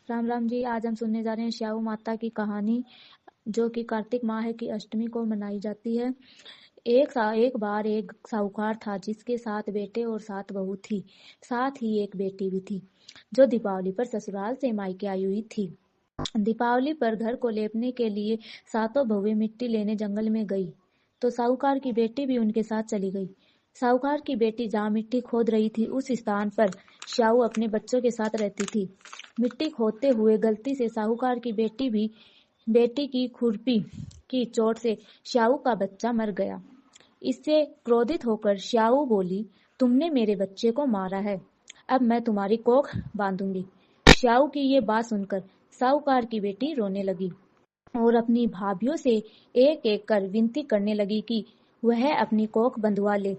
राम राम जी। आज हम सुनने जा रहे हैं श्याऊ माता की कहानी, जो कि कार्तिक माह की अष्टमी को मनाई जाती है। एक बार एक साहूकार था, जिसके 7 बेटे और 7 बहू थी। साथ ही एक बेटी भी थी, जो दीपावली पर ससुराल से मायके आई हुई थी। दीपावली पर घर को लेपने के लिए सातों बहुएं मिट्टी लेने जंगल में गई, तो साहूकार की बेटी भी उनके साथ चली गई। साहूकार की बेटी जहाँ मिट्टी खोद रही थी, उस स्थान पर श्याऊ अपने बच्चों के साथ रहती थी। मिट्टी खोदते हुए गलती से साहूकार की बेटी की खुरपी की चोट से श्याऊ का बच्चा मर गया। इससे क्रोधित होकर श्याऊ बोली, तुमने मेरे बच्चे को मारा है, अब मैं तुम्हारी कोख बांधूंगी। श्याऊ की ये बात सुनकर साहूकार की बेटी रोने लगी और अपनी भाभीयों से एक एक कर विनती करने लगी कि वह अपनी कोख बंधवा ले।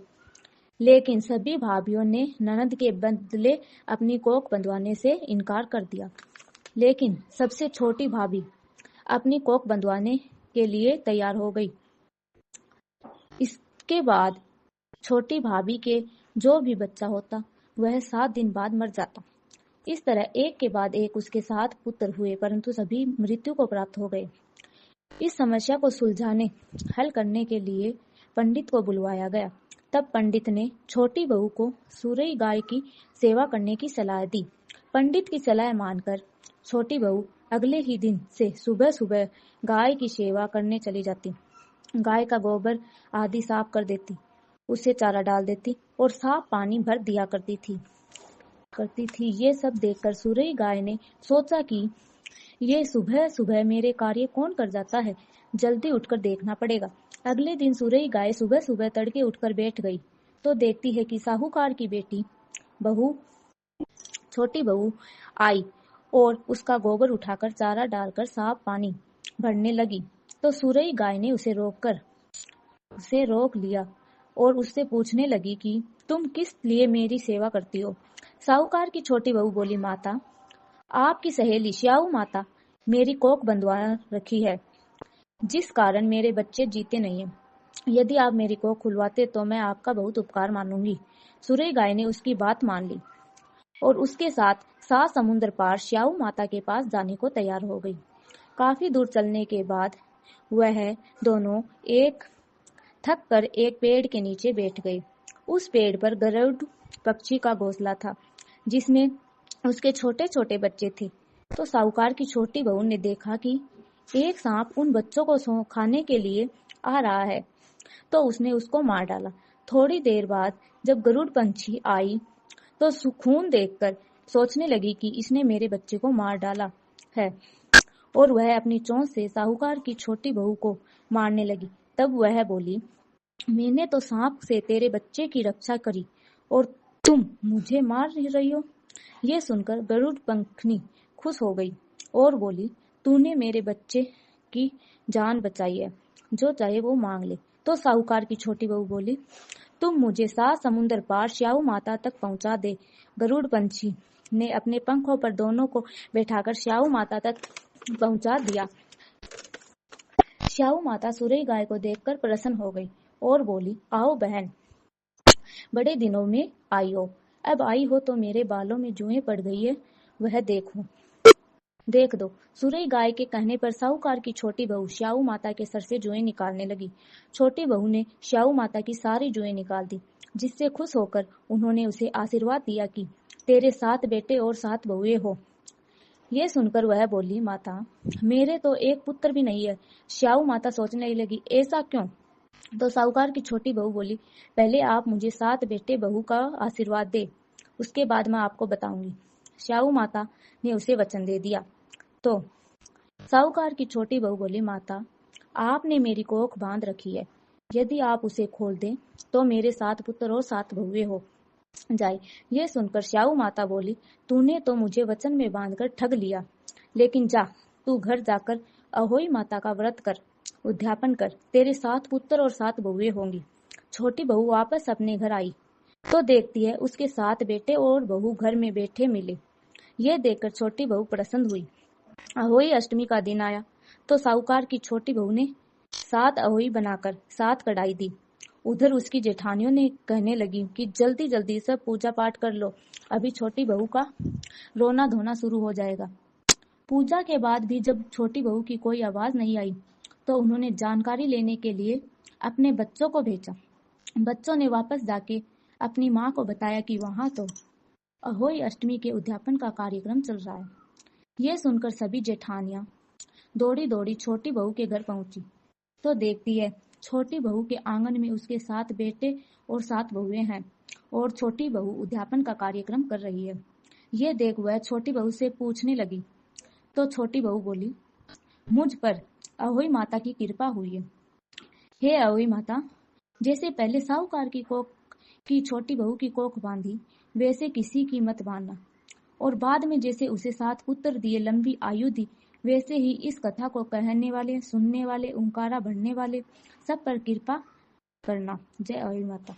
लेकिन सभी भाभीयों ने ननद के बदले अपनी कोख बंधवाने से इनकार कर दिया। लेकिन सबसे छोटी भाभी अपनी कोख बंधवाने के लिए तैयार हो गई। इसके बाद छोटी भाभी के जो भी बच्चा होता, वह 7 दिन बाद मर जाता। इस तरह एक के बाद एक उसके 7 पुत्र हुए, परंतु सभी मृत्यु को प्राप्त हो गए। इस समस्या को सुलझाने हल करने के लिए पंडित को बुलवाया गया। तब पंडित ने छोटी बहू को सुरई गाय की सेवा करने की सलाह दी। पंडित की सलाह मानकर छोटी बहू अगले ही दिन से सुबह सुबह गाय की सेवा करने चली जाती। गाय का गोबर आदि साफ कर देती, उसे चारा डाल देती और साफ पानी भर दिया करती थी। ये सब देखकर सुरई गाय ने सोचा कि ये सुबह सुबह मेरे कार्य कौन कर जाता है, जल्दी उठकर देखना पड़ेगा। अगले दिन सुरई गाय सुबह सुबह तड़के उठकर बैठ गई, तो देखती है कि साहूकार की छोटी बहू आई और उसका गोबर उठाकर चारा डालकर साफ पानी भरने लगी। तो सुरई गाय ने उसे रोक लिया और उससे पूछने लगी कि तुम किस लिए मेरी सेवा करती हो। साहूकार की छोटी बहू बोली, माता, आपकी सहेली श्याऊ माता मेरी कोख बंधवा रखी है, जिस कारण मेरे बच्चे जीते नहीं हैं। यदि आप मेरी कोख खुलवाते तो मैं आपका बहुत उपकार मानूंगी। सुरई गाय ने उसकी बात मान ली और उसके साथ 7 समुद्र पार श्याऊ माता के पास जाने को तैयार हो गई। काफी दूर चलने के बाद वह दोनों थक कर एक पेड़ के नीचे बैठ गए। उस पेड़ पर गरुड़ पक्षी का घोंसला था, जिसमें उसके छोटे छोटे बच्चे थे। तो साहूकार की छोटी बहू ने देखा कि एक सांप उन बच्चों को खाने के लिए आ रहा है, तो उसने उसको मार डाला। थोड़ी देर बाद जब गरुड़ पंछी आई, तो खून देखकर सोचने लगी कि इसने मेरे बच्चे को मार डाला है, और वह अपनी चोंच से साहूकार की छोटी बहू को मारने लगी। तब वह बोली, मैंने तो सांप से तेरे बच्चे की रक्षा करी और तुम मुझे मार रही हो। ये सुनकर गरुड़ पंखनी खुश हो गई और बोली, तूने मेरे बच्चे की जान बचाई है, जो चाहे वो मांग ले। तो साहूकार की छोटी बहू बोली, तुम मुझे 7 समुद्र पार श्याऊ माता तक पहुंचा दे। गरुड़ पंछी ने अपने पंखों पर दोनों को बैठाकर श्याऊ माता तक पहुंचा दिया। श्याऊ माता सुरई गाय को देखकर प्रसन्न हो गई और बोली, आओ बहन, बड़े दिनों में आई हो। अब आई हो तो मेरे बालों में जुएं पड़ गई है, वह देख दो। सुरई गाय के कहने पर साहूकार की छोटी बहू श्याऊ माता के सर से जुएं निकालने लगी। छोटी बहू ने श्याऊ माता की सारी जुएं निकाल दी, जिससे खुश होकर उन्होंने उसे आशीर्वाद दिया कि तेरे 7 बेटे और 7 बहुएं हो। ये सुनकर वह बोली, माता, मेरे तो एक पुत्र भी नहीं है। श्याऊ माता सोचने लगी, ऐसा क्यों? तो साहूकार की छोटी बहू बोली, पहले आप मुझे 7 बेटे बहू का आशीर्वाद दे, उसके बाद मैं आपको बताऊंगी। श्याऊ माता ने उसे वचन दे दिया। तो साहूकार की छोटी बहू बोली, माता, आपने मेरी कोख बांध रखी है, यदि आप उसे खोल दें तो मेरे 7 पुत्र और 7 बहुएं हो जाए। ये सुनकर श्याऊ माता बोली, तूने तो मुझे वचन में बांधकर ठग लिया, लेकिन जा, तू घर जाकर अहोई माता का व्रत कर, उद्यापन कर, तेरे 7 पुत्र और 7 बहुएं होंगी। छोटी बहू वापस अपने घर आई तो देखती है उसके 7 बेटे और बहू घर में बैठे मिले। ये देखकर छोटी बहू प्रसन्न हुई। अहोई अष्टमी का दिन आया तो साहूकार की छोटी बहू ने 7 अहोई बनाकर 7 कढ़ाई दी। उधर उसकी जेठानियों ने कहने लगी कि जल्दी जल्दी सब पूजा पाठ कर लो, अभी छोटी बहू का रोना धोना शुरू हो जाएगा। पूजा के बाद भी जब छोटी बहू की कोई आवाज नहीं आई तो उन्होंने जानकारी लेने के लिए अपने बच्चों को भेजा। बच्चों ने वापस जाके अपनी माँ को बताया कि वहां तो अहोई अष्टमी के उद्यापन का कार्यक्रम चल रहा है। ये सुनकर सभी जेठानियां दौड़ी दौड़ी छोटी बहू के घर पहुंची तो देखती है छोटी बहू के आंगन में उसके 7 बेटे और 7 बहुएं हैं और छोटी बहू उद्यापन का कार्यक्रम कर रही है। ये देख वह छोटी बहू से पूछने लगी तो छोटी बहू बोली, मुझ पर अहोई माता की कृपा हुई है। हे अहोई माता, जैसे पहले साहूकार की कोख की छोटी बहू की कोख बांधी वैसे किसी की मत बांधना, और बाद में जैसे उसे 7 पुत्र दिए लंबी आयु दी वैसे ही इस कथा को कहने वाले, सुनने वाले, ओंकारा भरने वाले सब पर कृपा करना। जय अहोई माता।